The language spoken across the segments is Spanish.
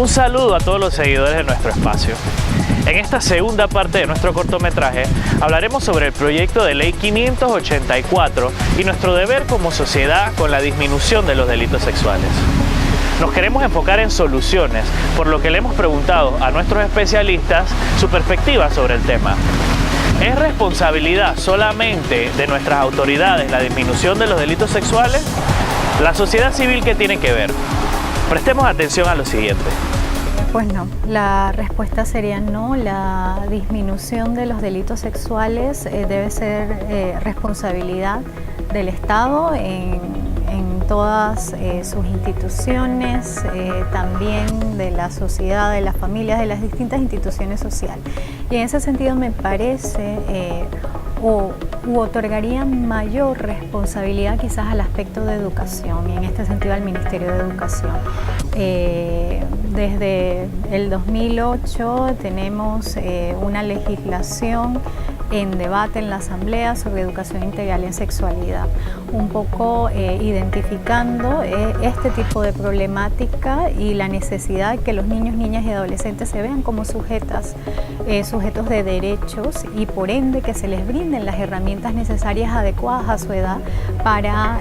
Un saludo a todos los seguidores de nuestro espacio. En esta segunda parte de nuestro cortometraje hablaremos sobre el proyecto de ley 584 y nuestro deber como sociedad con la disminución de los delitos sexuales. Nos queremos enfocar en soluciones, por lo que le hemos preguntado a nuestros especialistas su perspectiva sobre el tema. ¿Es responsabilidad solamente de nuestras autoridades la disminución de los delitos sexuales? ¿La sociedad civil qué tiene que ver? Prestemos atención a lo siguiente. Pues no, la respuesta sería no. La disminución de los delitos sexuales debe ser responsabilidad del Estado en todas sus instituciones, también de la sociedad, de las familias, de las distintas instituciones sociales. Y en ese sentido me parece otorgaría mayor responsabilidad quizás al aspecto de educación, y en este sentido al Ministerio de Educación. Desde el 2008 tenemos una legislación en debate en la Asamblea sobre educación integral en sexualidad, un poco identificando este tipo de problemática y la necesidad de que los niños, niñas y adolescentes se vean como sujetos de derechos, y por ende que se les brinden las herramientas necesarias adecuadas a su edad para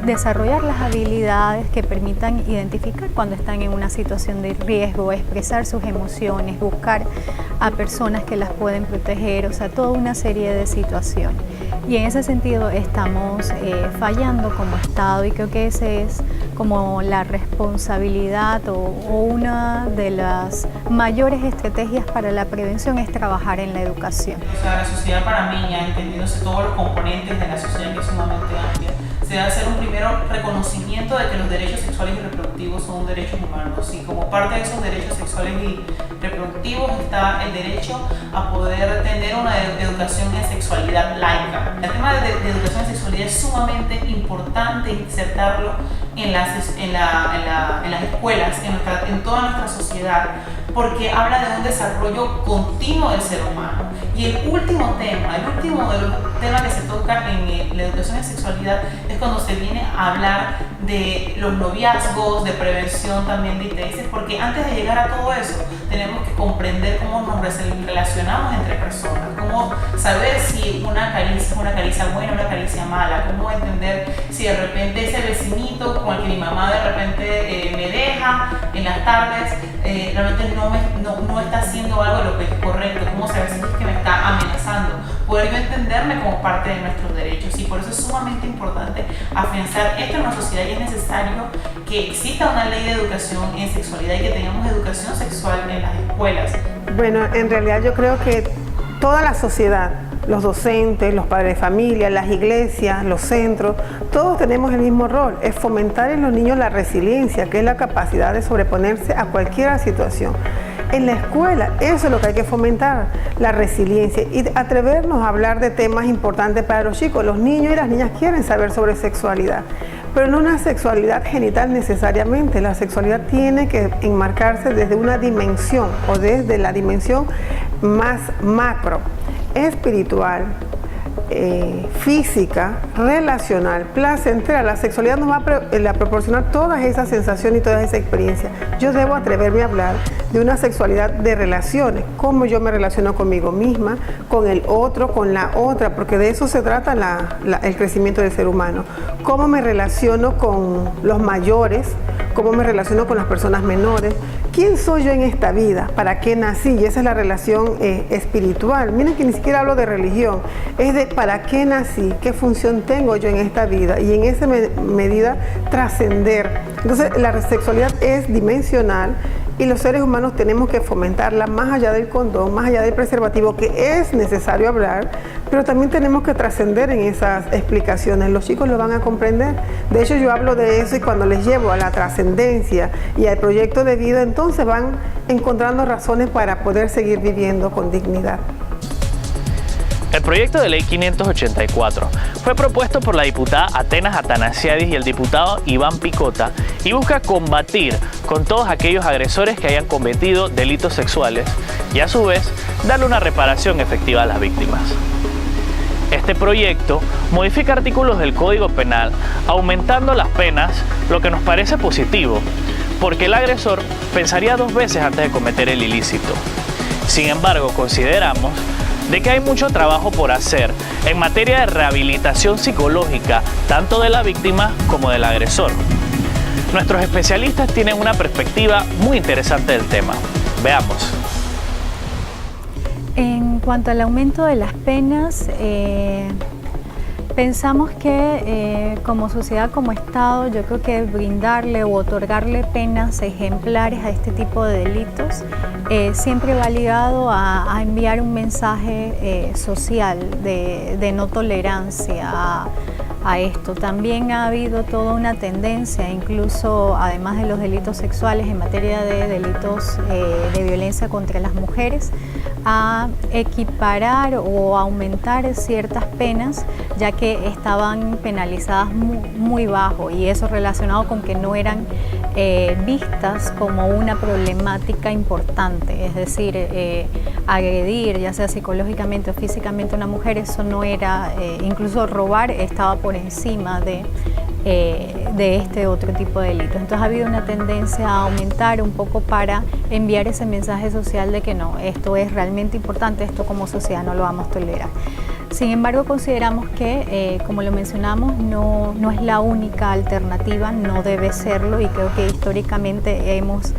desarrollar las habilidades que permitan identificar cuando están en una situación de riesgo, expresar sus emociones, buscar a personas que las pueden proteger, o sea, toda una serie de situaciones. Y en ese sentido estamos fallando como Estado, y creo que ese es como la responsabilidad o una de las mayores estrategias para la prevención, es trabajar en la educación. O sea, la sociedad panameña, entendiéndose todos los componentes de la sociedad, que es sumamente amplia, se debe hacer un primero reconocimiento de que los derechos sexuales y reproductivos son derechos humanos, y como parte de esos derechos sexuales y reproductivos está el derecho a poder tener una educación en sexualidad laica. El tema de educación en sexualidad es sumamente importante insertarlo en las escuelas, en toda nuestra sociedad, porque habla de un desarrollo continuo del ser humano. Y el último tema que se toca en la educación en sexualidad es cuando se viene a hablar de los noviazgos, de prevención también de ITS, porque antes de llegar a todo eso tenemos que comprender cómo nos relacionamos entre personas, cómo saber si una caricia es una caricia buena o una caricia mala, cómo entender si de repente ese vecinito con el que mi mamá de repente me deja en las tardes realmente no está haciendo algo de lo que es correcto, cómo saber si es que me está amenazando, poder yo entenderme como parte de nuestros derechos. Y por eso es sumamente importante afianzar esto en la sociedad, y es necesario que exista una ley de educación en sexualidad y que tengamos educación sexual en las escuelas. Bueno, en realidad yo creo que toda la sociedad, los docentes, los padres de familia, las iglesias, los centros, todos tenemos el mismo rol, es fomentar en los niños la resiliencia, que es la capacidad de sobreponerse a cualquier situación. En la escuela, eso es lo que hay que fomentar, la resiliencia, y atrevernos a hablar de temas importantes para los chicos. Los niños y las niñas quieren saber sobre sexualidad, pero no una sexualidad genital necesariamente. La sexualidad tiene que enmarcarse desde una dimensión, o desde la dimensión más macro, espiritual, física, relacional, placentera. La sexualidad nos va a proporcionar todas esas sensaciones y todas esas experiencias. Yo debo atreverme a hablar de una sexualidad de relaciones, cómo yo me relaciono conmigo misma, con el otro, con la otra, porque de eso se trata el crecimiento del ser humano. Cómo me relaciono con los mayores, cómo me relaciono con las personas menores, quién soy yo en esta vida, para qué nací, y esa es la relación espiritual. Miren que ni siquiera hablo de religión, es de para qué nací, qué función tengo yo en esta vida, y en esa medida trascender. Entonces la sexualidad es dimensional, y los seres humanos tenemos que fomentarla más allá del condón, más allá del preservativo, que es necesario hablar, pero también tenemos que trascender en esas explicaciones. Los chicos lo van a comprender. De hecho, yo hablo de eso, y cuando les llevo a la trascendencia y al proyecto de vida, entonces van encontrando razones para poder seguir viviendo con dignidad. El proyecto de ley 584 fue propuesto por la diputada Atenas Atanasiadis y el diputado Iván Picota, y busca combatir con todos aquellos agresores que hayan cometido delitos sexuales y a su vez darle una reparación efectiva a las víctimas. Este proyecto modifica artículos del Código Penal aumentando las penas, lo que nos parece positivo, porque el agresor pensaría 2 veces antes de cometer el ilícito. Sin embargo, consideramos de que hay mucho trabajo por hacer en materia de rehabilitación psicológica, tanto de la víctima como del agresor. Nuestros especialistas tienen una perspectiva muy interesante del tema. Veamos. En cuanto al aumento de las penas, pensamos que como sociedad, como Estado, yo creo que brindarle o otorgarle penas ejemplares a este tipo de delitos siempre va ligado a enviar un mensaje social de no tolerancia a esto. También ha habido toda una tendencia, incluso además de los delitos sexuales, en materia de delitos de violencia contra las mujeres, a equiparar o aumentar ciertas penas, ya que estaban penalizadas muy bajo, y eso relacionado con que no eran vistas como una problemática importante. Es decir, agredir, ya sea psicológicamente o físicamente a una mujer, eso no era, incluso robar estaba por encima de este otro tipo de delitos. Entonces ha habido una tendencia a aumentar un poco para enviar ese mensaje social de que no, esto es realmente importante, esto como sociedad no lo vamos a tolerar. Sin embargo, consideramos que, como lo mencionamos, no es la única alternativa, no debe serlo, y creo que históricamente hemos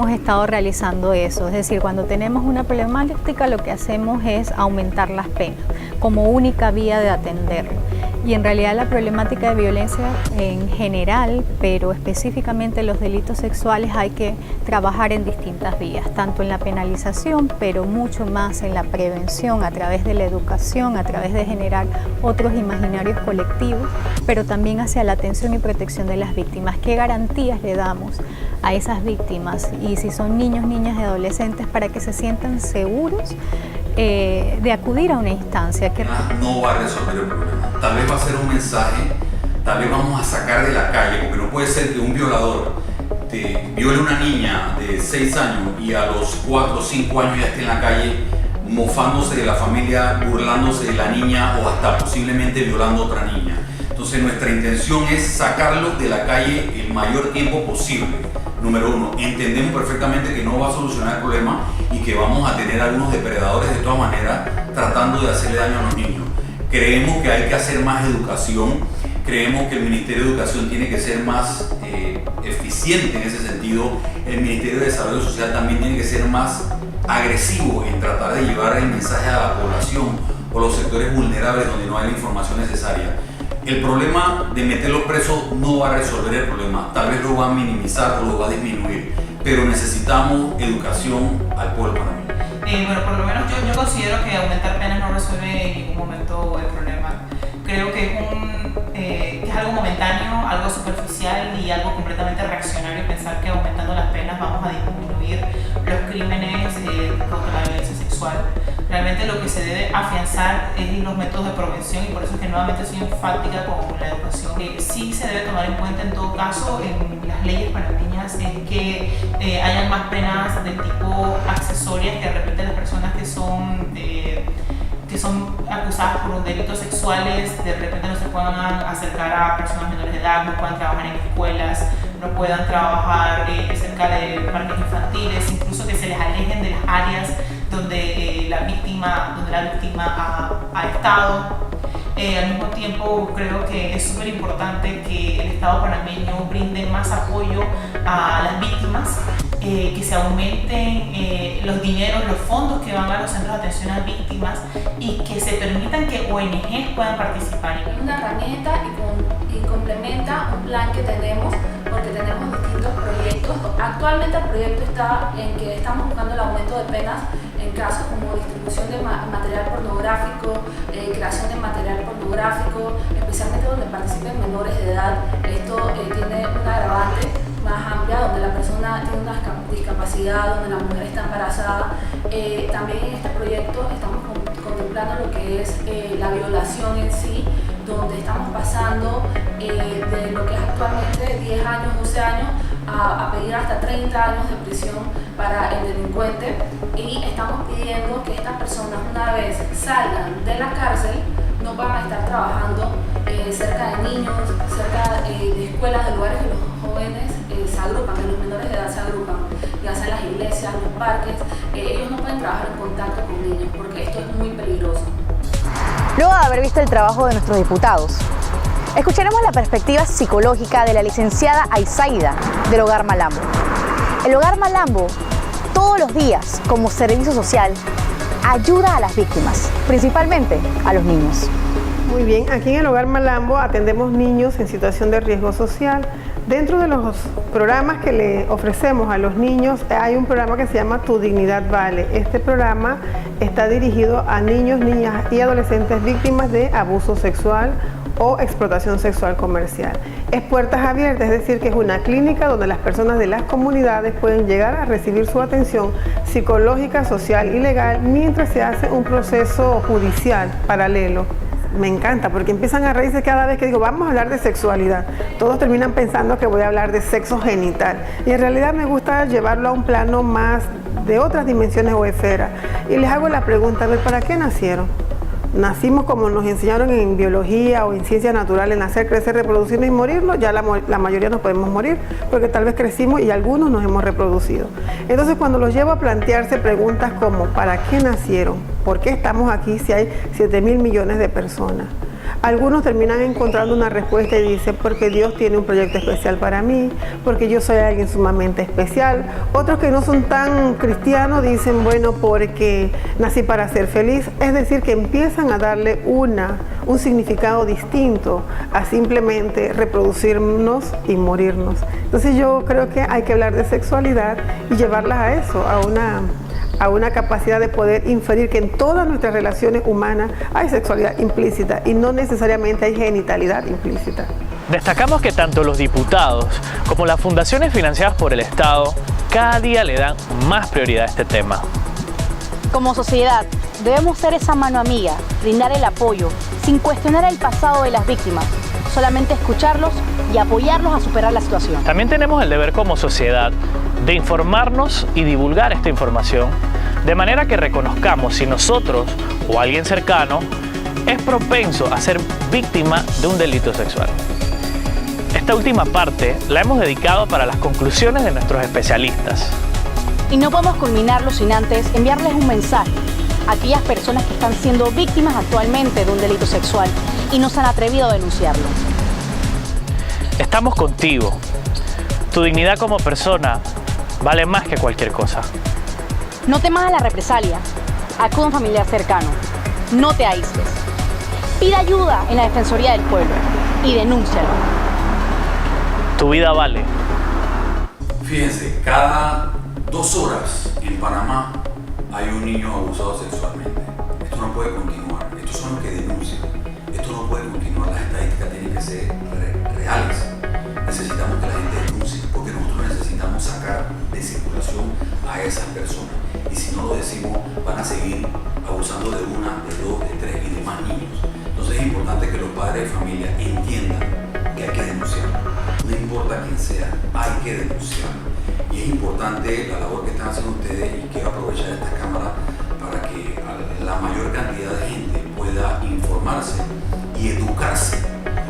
estado realizando eso. Es decir, cuando tenemos una problemática, lo que hacemos es aumentar las penas como única vía de atenderlo. Y en realidad la problemática de violencia en general, pero específicamente los delitos sexuales, hay que trabajar en distintas vías, tanto en la penalización, pero mucho más en la prevención, a través de la educación, a través de generar otros imaginarios colectivos, pero también hacia la atención y protección de las víctimas. ¿Qué garantías le damos a esas víctimas? Y si son niños, niñas y adolescentes, para que se sientan seguros de acudir a una instancia que no va a resolver el problema. Tal vez va a ser un mensaje, tal vez vamos a sacar de la calle, porque no puede ser que un violador te viole a una niña de 6 años y a los 4 o 5 años ya esté en la calle mofándose de la familia, burlándose de la niña o hasta posiblemente violando a otra niña. Entonces nuestra intención es sacarlo de la calle el mayor tiempo posible. Número 1, entendemos perfectamente que no va a solucionar el problema y que vamos a tener algunos depredadores de todas maneras tratando de hacerle daño a los niños. Creemos que hay que hacer más educación, creemos que el Ministerio de Educación tiene que ser más eficiente en ese sentido. El Ministerio de Desarrollo Social también tiene que ser más agresivo en tratar de llevar el mensaje a la población o los sectores vulnerables donde no hay la información necesaria. El problema de meterlos presos no va a resolver el problema, tal vez lo va a minimizar o lo va a disminuir, pero necesitamos educación al pueblo panameño. Bueno, por lo menos yo considero que aumentar penas no resuelve en ningún momento el problema. Creo que es algo momentáneo, algo superficial y algo completamente reaccionario pensar que aumentando las penas vamos a disminuir los crímenes contra la violencia sexual. Realmente lo que se debe afianzar es los métodos de prevención, y por eso es que nuevamente soy enfática con la educación. Sí se debe tomar en cuenta en todo caso en las leyes panameñas es que hayan más penas de tipo accesorias, que de repente las personas que son acusadas por delitos sexuales de repente no se puedan acercar a personas menores de edad, no puedan trabajar en escuelas, no puedan trabajar cerca de parques infantiles, incluso que se les alejen de las áreas donde la víctima ha estado. Al mismo tiempo creo que es súper importante que el Estado panameño brinde más apoyo a las víctimas, que se aumenten los dineros, los fondos que van a los centros de atención a víctimas, y que se permitan que ONGs puedan participar. Es una herramienta y complementa un plan que tenemos, porque tenemos distintos proyectos. Actualmente el proyecto está en que estamos buscando el aumento de penas en casos como distribución de material pornográfico, creación de material pornográfico, especialmente donde participen menores de edad. Esto tiene un agravante más amplia, donde la persona tiene una discapacidad, donde la mujer está embarazada. También en este proyecto estamos contemplando lo que es la violación en sí, donde estamos pasando de lo que es actualmente 10 años, 12 años, a pedir hasta 30 años de prisión para el delincuente, y estamos pidiendo que estas personas, una vez salgan de la cárcel, no van a estar trabajando cerca de niños, cerca de escuelas, de lugares que los jóvenes ellos no pueden trabajar en contacto con niños porque esto es muy peligroso. Luego de haber visto el trabajo de nuestros diputados, escucharemos la perspectiva psicológica de la licenciada Aizaida del Hogar Malambo. El Hogar Malambo, todos los días, como servicio social, ayuda a las víctimas, principalmente a los niños. Muy bien, aquí en el Hogar Malambo atendemos niños en situación de riesgo social. Dentro de los programas que le ofrecemos a los niños hay un programa que se llama Tu Dignidad Vale. Este programa está dirigido a niños, niñas y adolescentes víctimas de abuso sexual o explotación sexual comercial. Es puertas abiertas, es decir, que es una clínica donde las personas de las comunidades pueden llegar a recibir su atención psicológica, social y legal mientras se hace un proceso judicial paralelo. Me encanta porque empiezan a reírse cada vez que digo vamos a hablar de sexualidad. Todos terminan pensando que voy a hablar de sexo genital y en realidad me gusta llevarlo a un plano más de otras dimensiones o esferas. Y les hago la pregunta, a ver, ¿para qué nacieron? Nacimos como nos enseñaron en biología o en ciencias naturales, nacer, crecer, reproducirnos y morirnos. Ya la mayoría nos podemos morir porque tal vez crecimos y algunos nos hemos reproducido. Entonces cuando los llevo a plantearse preguntas como ¿para qué nacieron? ¿Por qué estamos aquí si hay 7.000 millones de personas? Algunos terminan encontrando una respuesta y dicen porque Dios tiene un proyecto especial para mí, porque yo soy alguien sumamente especial. Otros que no son tan cristianos dicen bueno porque nací para ser feliz. Es decir, que empiezan a darle un significado distinto a simplemente reproducirnos y morirnos. Entonces yo creo que hay que hablar de sexualidad y llevarlas a eso, a una capacidad de poder inferir que en todas nuestras relaciones humanas hay sexualidad implícita y no necesariamente hay genitalidad implícita. Destacamos que tanto los diputados como las fundaciones financiadas por el Estado cada día le dan más prioridad a este tema. Como sociedad, debemos ser esa mano amiga, brindar el apoyo, sin cuestionar el pasado de las víctimas, solamente escucharlos y apoyarlos a superar la situación. También tenemos el deber como sociedad de informarnos y divulgar esta información, de manera que reconozcamos si nosotros o alguien cercano es propenso a ser víctima de un delito sexual. Esta última parte la hemos dedicado para las conclusiones de nuestros especialistas. Y no podemos culminarlo sin antes enviarles un mensaje a aquellas personas que están siendo víctimas actualmente de un delito sexual y no se han atrevido a denunciarlo. Estamos contigo. Tu dignidad como persona vale más que cualquier cosa. No temas a la represalia. Acude a un familiar cercano. No te aísles. Pide ayuda en la Defensoría del Pueblo y denúncialo. Tu vida vale. Fíjense, cada 2 horas en Panamá hay un niño abusado sexualmente. Esto no puede continuar. Estos son los que denuncian. Esto no puede continuar. Las estadísticas tienen que ser reales. Necesitamos que la gente denuncie porque nosotros necesitamos sacar de circulación a esas personas. Y si no lo decimos, van a seguir abusando de 1, de 2, de 3 y de más niños. Entonces es importante que los padres de familia entiendan que hay que denunciar. No importa quién sea, hay que denunciar. Y es importante la labor que están haciendo ustedes y quiero aprovechar esta cámara para que la mayor cantidad de gente pueda informarse y educarse.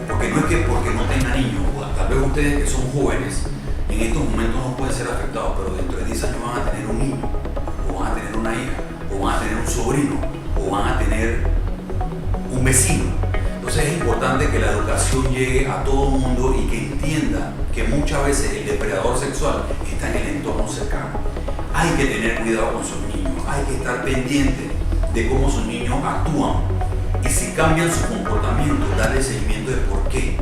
Porque no es que porque no tenga niños, tal vez ustedes que son jóvenes en estos momentos no pueden ser afectados, pero dentro de 10 años van a tener un niño, o van a tener una hija, o van a tener un sobrino, o van a tener un vecino. Entonces es importante que la educación llegue a todo el mundo y que entienda que muchas veces el depredador sexual está en el entorno cercano. Hay que tener cuidado con sus niños, hay que estar pendiente de cómo sus niños actúan y si cambian su comportamiento, darle seguimiento de por qué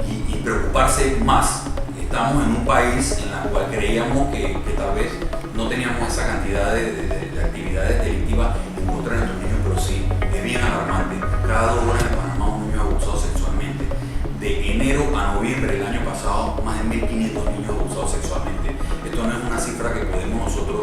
y preocuparse más. Estamos en un país en el cual creíamos que tal vez no teníamos esa cantidad de actividades delictivas en contra de nuestros niños, pero sí, es bien alarmante. Cada 2 horas en Panamá un niño abusado sexualmente. De enero a noviembre del año pasado, más de 1.500 niños abusados sexualmente. Esto no es una cifra que podemos nosotros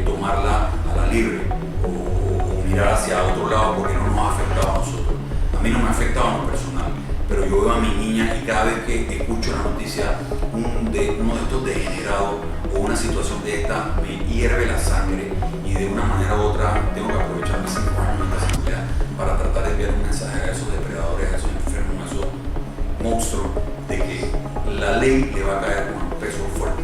tomarla a la libre o mirar hacia otro lado porque no nos ha afectado a nosotros. A mí no me ha afectado en lo personal, pero yo veo a mi niña y cada vez que escucho la noticia uno de estos degenerados o una situación de esta me hierve la sangre y de una manera u otra tengo que aprovechar mis 5 años en esta asamblea para tratar de enviar un mensaje a esos depredadores, a esos enfermos, a esos monstruos de que la ley le va a caer con un peso fuerte.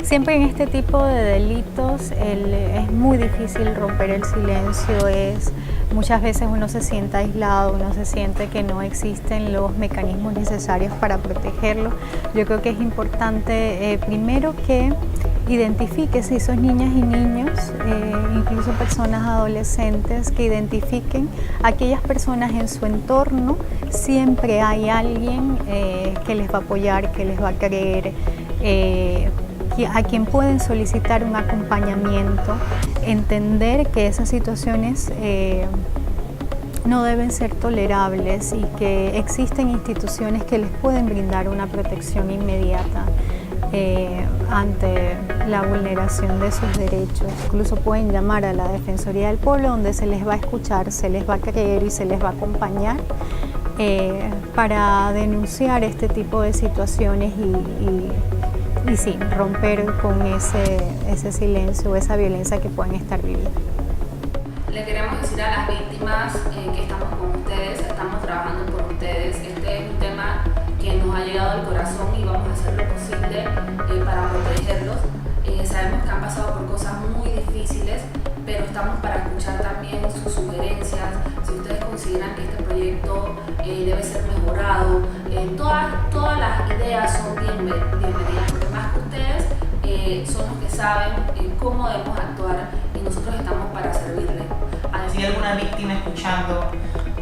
Siempre en este tipo de delitos es muy difícil romper el silencio, muchas veces uno se siente aislado, uno se siente que no existen los mecanismos necesarios para protegerlo. Yo creo que es importante primero que identifique si son niñas y niños, incluso personas adolescentes, que identifiquen a aquellas personas en su entorno. Siempre hay alguien que les va a apoyar, que les va a creer, a quien pueden solicitar un acompañamiento, entender que esas situaciones no deben ser tolerables y que existen instituciones que les pueden brindar una protección inmediata ante la vulneración de sus derechos. Incluso pueden llamar a la Defensoría del Pueblo, donde se les va a escuchar, se les va a creer y se les va a acompañar para denunciar este tipo de situaciones y sí, romper con ese silencio, esa violencia que pueden estar viviendo. Le queremos decir a las víctimas que estamos con ustedes, estamos trabajando por ustedes. Este es un tema que nos ha llegado al corazón y vamos a hacer lo posible para protegerlos. Sabemos que han pasado por cosas muy difíciles, pero estamos para escuchar también sus sugerencias. Si ustedes consideran que este proyecto debe ser mejorado, todas las ideas son bienvenidas, porque más que ustedes son los que saben cómo debemos actuar y nosotros estamos para servirles. Si hay alguna víctima escuchando,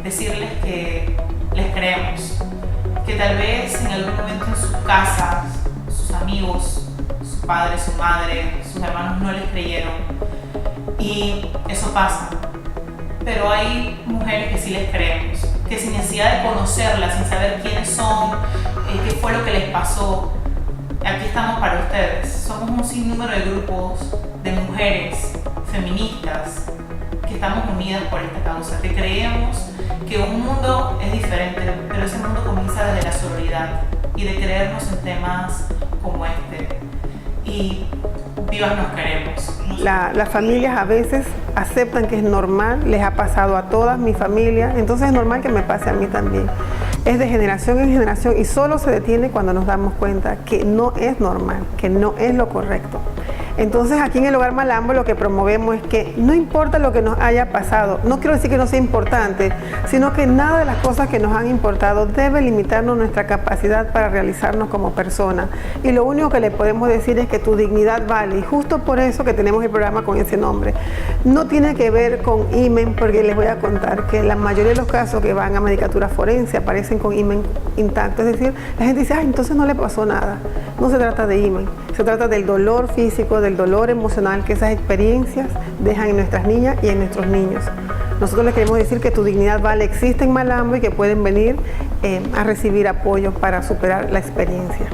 decirles que les creemos, que tal vez en algún momento en sus casas, sus amigos, su padre, su madre, sus hermanos no les creyeron, y eso pasa, pero hay mujeres que sí les creemos, que sin necesidad de conocerlas, sin saber quiénes son, qué fue lo que les pasó, aquí estamos para ustedes. Somos un sinnúmero de grupos de mujeres feministas que estamos unidas por esta causa, que creemos que un mundo es diferente, pero ese mundo comienza desde la sororidad y de creernos en temas como este. Y vivas nos queremos. Las familias a veces aceptan que es normal, les ha pasado a todas mi familia, entonces es normal que me pase a mí también. Es de generación en generación y solo se detiene cuando nos damos cuenta que no es normal, que no es lo correcto. Entonces aquí en el Hogar Malambo lo que promovemos es que no importa lo que nos haya pasado, no quiero decir que no sea importante, sino que nada de las cosas que nos han importado debe limitarnos nuestra capacidad para realizarnos como personas. Y lo único que le podemos decir es que tu dignidad vale, y justo por eso que tenemos el programa con ese nombre. No tiene que ver con himen, porque les voy a contar que la mayoría de los casos que van a medicatura forense aparecen con himen intacto, es decir, la gente dice, ay, entonces no le pasó nada. No se trata de himen, se trata del dolor físico, del dolor emocional que esas experiencias dejan en nuestras niñas y en nuestros niños. Nosotros les queremos decir que tu dignidad vale, existe en Malambo y que pueden venir a recibir apoyo para superar la experiencia.